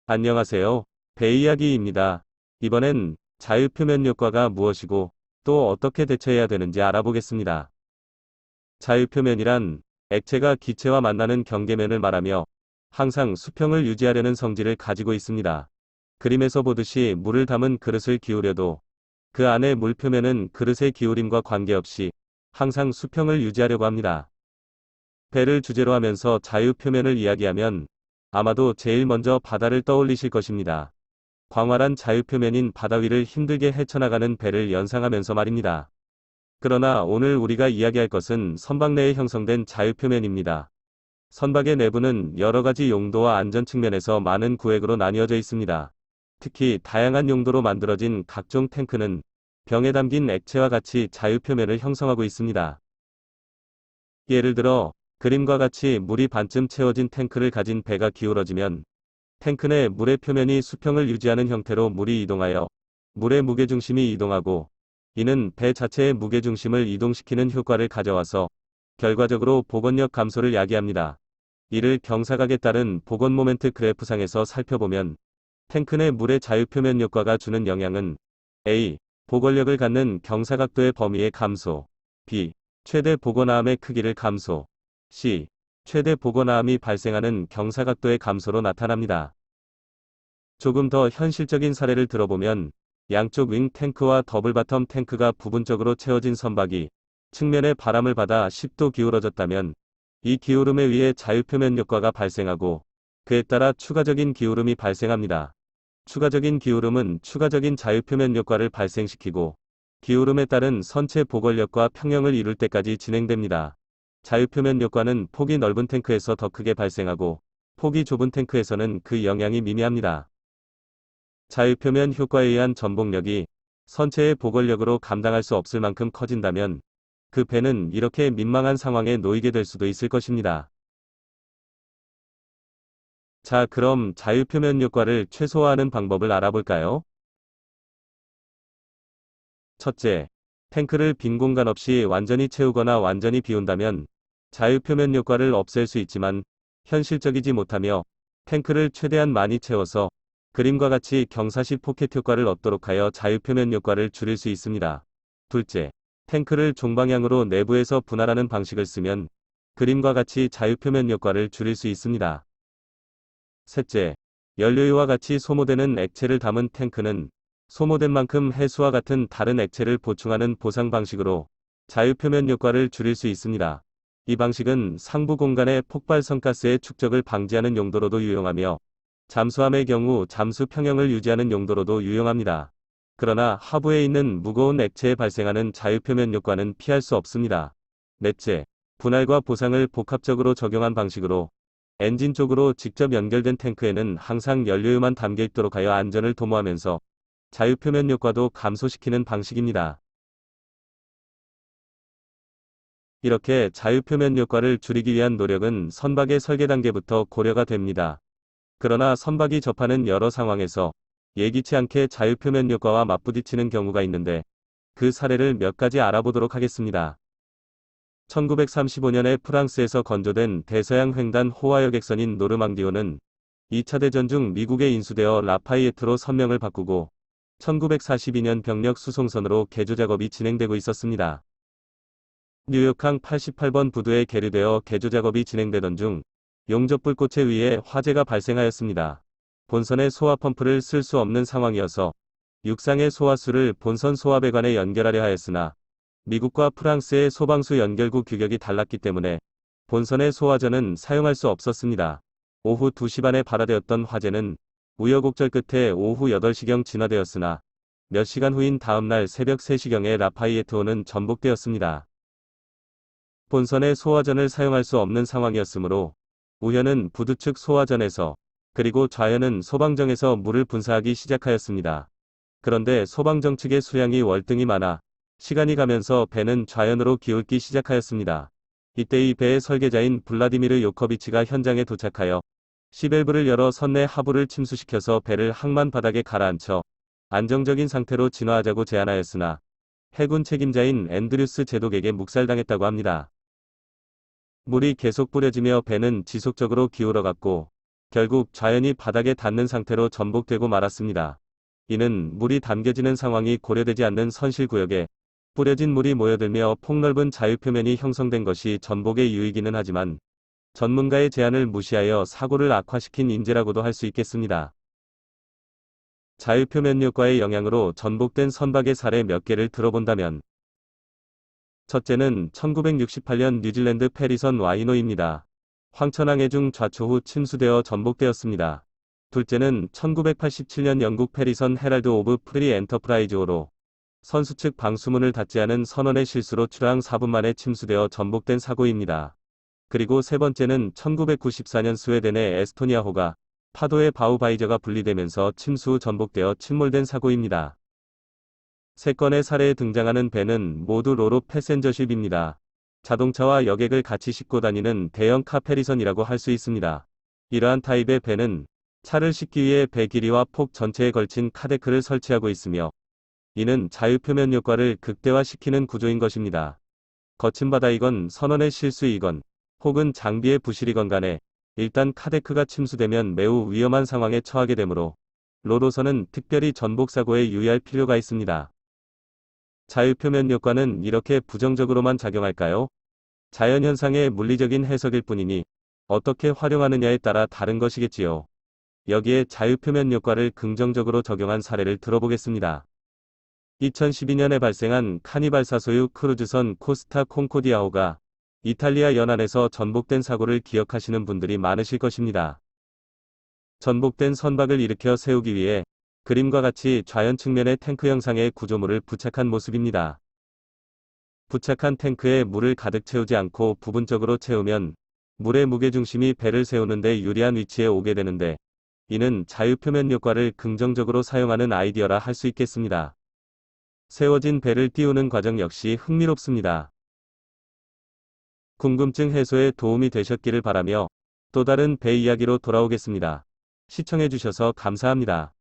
안녕하세요. 배 이야기입니다. 이번엔 자유표면 효과가 무엇이고 또 어떻게 대처해야 되는지 알아보겠습니다. 자유표면이란 액체가 기체와 만나는 경계면을 말하며 항상 수평을 유지하려는 성질을 가지고 있습니다. 그림에서 보듯이 물을 담은 그릇을 기울여도 그 안의 물 표면은 그릇의 기울임과 관계없이 항상 수평을 유지하려고 합니다. 배를 주제로 하면서 자유표면을 이야기하면 아마도 제일 먼저 바다를 떠올리실 것입니다. 광활한 자유표면인 바다 위를 힘들게 헤쳐나가는 배를 연상하면서 말입니다. 그러나 오늘 우리가 이야기할 것은 선박 내에 형성된 자유표면입니다. 선박의 내부는 여러 가지 용도와 안전 측면에서 많은 구획으로 나뉘어져 있습니다. 특히 다양한 용도로 만들어진 각종 탱크는 병에 담긴 액체와 같이 자유표면을 형성하고 있습니다. 예를 들어 그림과 같이 물이 반쯤 채워진 탱크를 가진 배가 기울어지면 탱크 내 물의 표면이 수평을 유지하는 형태로 물이 이동하여 물의 무게중심이 이동하고, 이는 배 자체의 무게중심을 이동시키는 효과를 가져와서 결과적으로 복원력 감소를 야기합니다. 이를 경사각에 따른 복원 모멘트 그래프상에서 살펴보면 탱크 내 물의 자유표면 효과가 주는 영향은 A. 복원력을 갖는 경사각도의 범위의 감소, B. 최대 복원화함의 크기를 감소, C. 최대 복원화함이 발생하는 경사각도의 감소로 나타납니다. 조금 더 현실적인 사례를 들어보면 양쪽 윙 탱크와 더블 바텀 탱크가 부분적으로 채워진 선박이 측면의 바람을 받아 10도 기울어졌다면 이 기울음에 의해 자유표면 효과가 발생하고 그에 따라 추가적인 기울음이 발생합니다. 추가적인 기울음은 추가적인 자유표면 효과를 발생시키고 기울음에 따른 선체 복원력과 평형을 이룰 때까지 진행됩니다. 자유표면 효과는 폭이 넓은 탱크에서 더 크게 발생하고 폭이 좁은 탱크에서는 그 영향이 미미합니다. 자유표면 효과에 의한 전복력이 선체의 복원력으로 감당할 수 없을 만큼 커진다면 그 배는 이렇게 민망한 상황에 놓이게 될 수도 있을 것입니다. 자, 그럼 자유표면 효과를 최소화하는 방법을 알아볼까요? 첫째, 탱크를 빈 공간 없이 완전히 채우거나 완전히 비운다면 자유표면 효과를 없앨 수 있지만 현실적이지 못하며 탱크를 최대한 많이 채워서 그림과 같이 경사시 포켓 효과를 얻도록 하여 자유표면 효과를 줄일 수 있습니다. 둘째, 탱크를 종방향으로 내부에서 분할하는 방식을 쓰면 그림과 같이 자유표면 효과를 줄일 수 있습니다. 셋째, 연료유와 같이 소모되는 액체를 담은 탱크는 소모된 만큼 해수와 같은 다른 액체를 보충하는 보상 방식으로 자유표면 효과를 줄일 수 있습니다. 이 방식은 상부 공간의 폭발성가스의 축적을 방지하는 용도로도 유용하며 잠수함의 경우 잠수 평형을 유지하는 용도로도 유용합니다. 그러나 하부에 있는 무거운 액체에 발생하는 자유표면 효과는 피할 수 없습니다. 넷째, 분할과 보상을 복합적으로 적용한 방식으로 엔진 쪽으로 직접 연결된 탱크에는 항상 연료유만 담겨 있도록 하여 안전을 도모하면서 자유표면 효과도 감소시키는 방식입니다. 이렇게 자유표면 효과를 줄이기 위한 노력은 선박의 설계 단계부터 고려가 됩니다. 그러나 선박이 접하는 여러 상황에서 예기치 않게 자유표면 효과와 맞부딪히는 경우가 있는데 그 사례를 몇 가지 알아보도록 하겠습니다. 1935년에 프랑스에서 건조된 대서양 횡단 호화 여객선인 노르망디호는 2차 대전 중 미국에 인수되어 라파이에트로 선명을 바꾸고 1942년 병력 수송선으로 개조 작업이 진행되고 있었습니다. 뉴욕항 88번 부두에 계류되어 개조 작업이 진행되던 중 용접불꽃에 의해 화재가 발생하였습니다. 본선의 소화 펌프를 쓸 수 없는 상황이어서 육상의 소화수를 본선 소화배관에 연결하려 하였으나 미국과 프랑스의 소방수 연결구 규격이 달랐기 때문에 본선의 소화전은 사용할 수 없었습니다. 오후 2시 반에 발화되었던 화재는 우여곡절 끝에 오후 8시경 진화되었으나 몇 시간 후인 다음날 새벽 3시경에 라파이에트호는 전복되었습니다. 본선의 소화전을 사용할 수 없는 상황이었으므로 우현은 부두 측 소화전에서 그리고 좌현은 소방정에서 물을 분사하기 시작하였습니다. 그런데 소방정 측의 수량이 월등히 많아 시간이 가면서 배는 좌현으로 기울기 시작하였습니다. 이때 이 배의 설계자인 블라디미르 요커비치가 현장에 도착하여 시밸브를 열어 선내 하부를 침수시켜서 배를 항만 바닥에 가라앉혀 안정적인 상태로 진화하자고 제안하였으나 해군 책임자인 앤드류스 제독에게 묵살당했다고 합니다. 물이 계속 뿌려지며 배는 지속적으로 기울어갔고 결국 좌연이 바닥에 닿는 상태로 전복되고 말았습니다. 이는 물이 담겨지는 상황이 고려되지 않는 선실구역에 뿌려진 물이 모여들며 폭넓은 자유표면이 형성된 것이 전복의 유익이기는 하지만 전문가의 제안을 무시하여 사고를 악화시킨 인재라고도 할 수 있겠습니다. 자유표면효과의 영향으로 전복된 선박의 사례 몇 개를 들어본다면 첫째는 1968년 뉴질랜드 페리선 와이노입니다. 황천항해 중 좌초 후 침수되어 전복되었습니다. 둘째는 1987년 영국 페리선 헤랄드 오브 프리 엔터프라이즈호로 선수 측 방수문을 닫지 않은 선원의 실수로 출항 4분 만에 침수되어 전복된 사고입니다. 그리고 세 번째는 1994년 스웨덴의 에스토니아호가 파도의 바우바이저가 분리되면서 침수 후 전복되어 침몰된 사고입니다. 세 건의 사례에 등장하는 배는 모두 로로 패센저십입니다. 자동차와 여객을 같이 싣고 다니는 대형 카페리선이라고 할 수 있습니다. 이러한 타입의 배는 차를 싣기 위해 배 길이와 폭 전체에 걸친 카데크를 설치하고 있으며 이는 자유표면 효과를 극대화시키는 구조인 것입니다. 거친 바다이건 선원의 실수이건 혹은 장비의 부실이건 간에 일단 카데크가 침수되면 매우 위험한 상황에 처하게 되므로 로로서는 특별히 전복사고에 유의할 필요가 있습니다. 자유표면 효과는 이렇게 부정적으로만 작용할까요? 자연현상의 물리적인 해석일 뿐이니 어떻게 활용하느냐에 따라 다른 것이겠지요. 여기에 자유표면 효과를 긍정적으로 적용한 사례를 들어보겠습니다. 2012년에 발생한 카니발사 소유 크루즈선 코스타 콩코디아호가 이탈리아 연안에서 전복된 사고를 기억하시는 분들이 많으실 것입니다. 전복된 선박을 일으켜 세우기 위해 그림과 같이 좌연 측면에 탱크 형상의 구조물을 부착한 모습입니다. 부착한 탱크에 물을 가득 채우지 않고 부분적으로 채우면 물의 무게중심이 배를 세우는 데 유리한 위치에 오게 되는데 이는 자유표면 효과를 긍정적으로 사용하는 아이디어라 할 수 있겠습니다. 세워진 배를 띄우는 과정 역시 흥미롭습니다. 궁금증 해소에 도움이 되셨기를 바라며 또 다른 배 이야기로 돌아오겠습니다. 시청해주셔서 감사합니다.